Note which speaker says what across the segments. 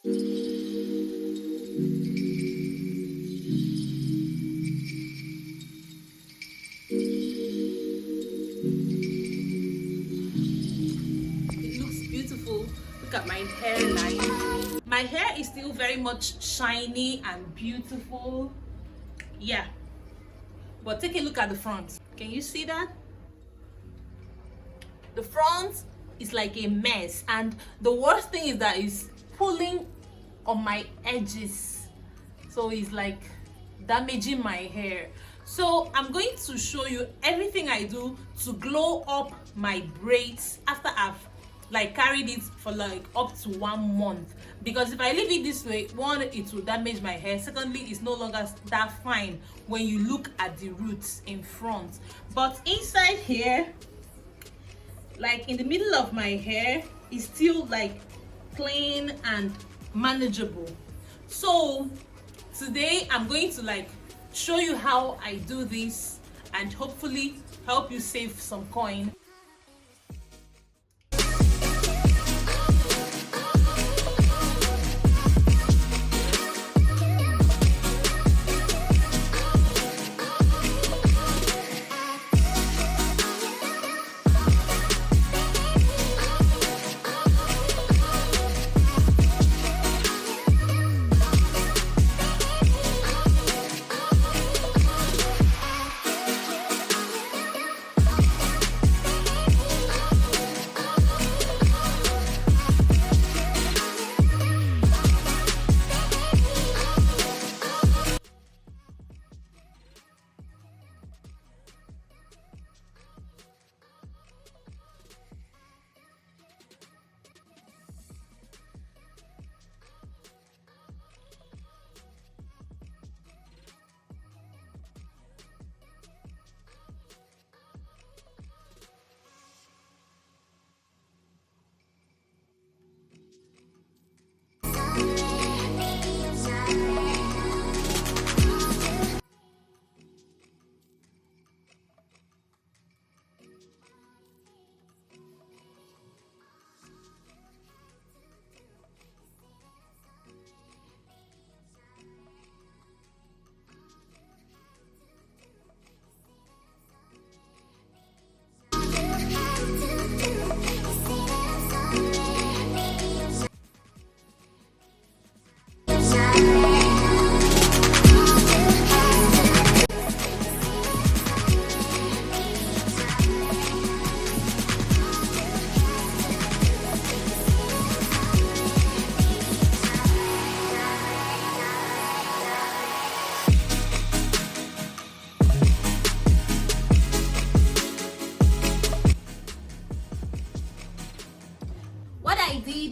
Speaker 1: It looks beautiful. Look at my hairline. My hair is still very much shiny and beautiful. Yeah. But take a look at the front. Can you see that? The front is like a mess, and the worst thing is that it's pulling on my edges, so it's like damaging my hair. So I'm going to show you everything I do to glow up my braids after I've like carried it for like up to 1 month, because if I leave it this way, one, it will damage my hair, secondly, it's no longer that fine when you look at the roots in front. But inside here, like in the middle of my hair, is still like plain and manageable. So today I'm going to like show you how I do this and hopefully help you save some coin.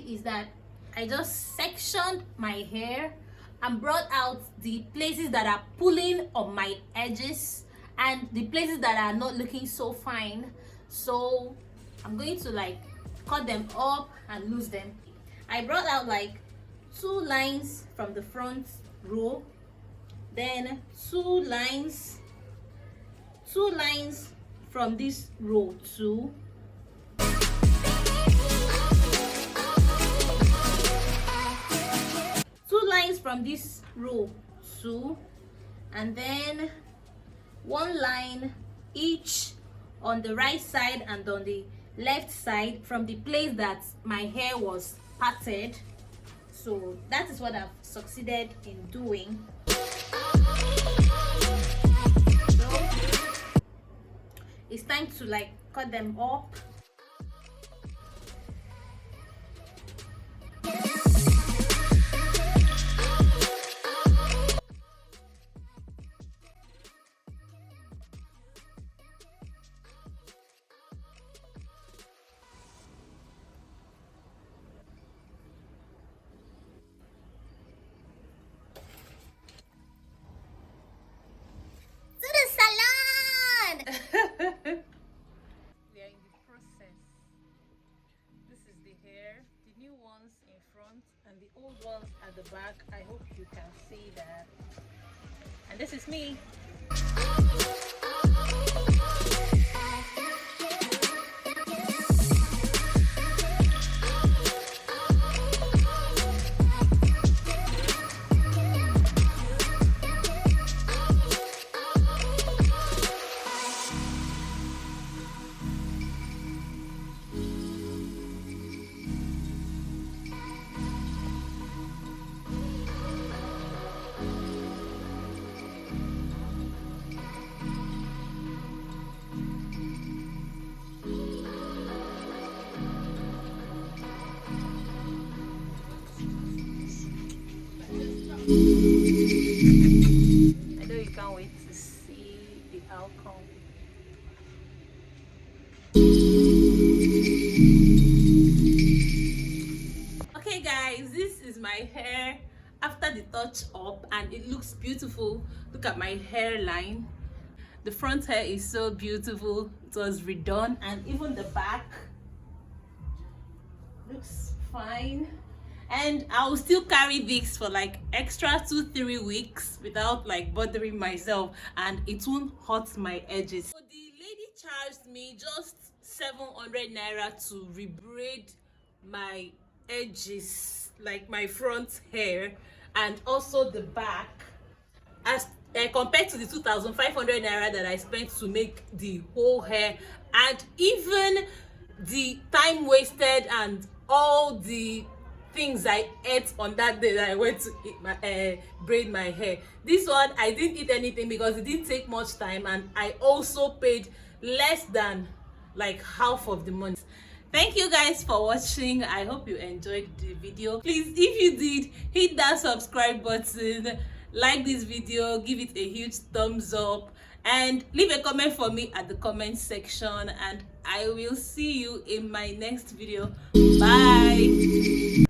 Speaker 1: Is that I just sectioned my hair and brought out the places that are pulling on my edges and the places that are not looking so fine. So I'm going to like cut them up and lose them. I brought out like 2 lines from the front row, then 2 lines from this row too. 2 lines from this row too, and then 1 line each on the right side and on the left side from the place that my hair was parted. So that is what I've succeeded in doing. So it's time to like cut them up. We are in the process. This is the hair, the new ones in front and the old ones at the back. I hope you can see that. And this is me. I'll come. Okay guys, this is my hair after the touch up and it looks beautiful. Look at my hairline. The front hair is so beautiful. It was redone, and even the back looks fine. And I'll still carry this for like extra 2-3 weeks without like bothering myself, and it won't hurt my edges. So the lady charged me just 700 naira to rebraid my edges, like my front hair and also the back, as compared to the 2,500 naira that I spent to make the whole hair, and even the time wasted and all the things I ate on that day that I went to eat my, braid my hair. This one I didn't eat anything because it didn't take much time, and I also paid less than like half of the money. Thank you guys for watching. I hope you enjoyed the video. Please, if you did, hit that subscribe button, like this video, give it a huge thumbs up, and leave a comment for me at the comment section, and I will see you in my next video. Bye.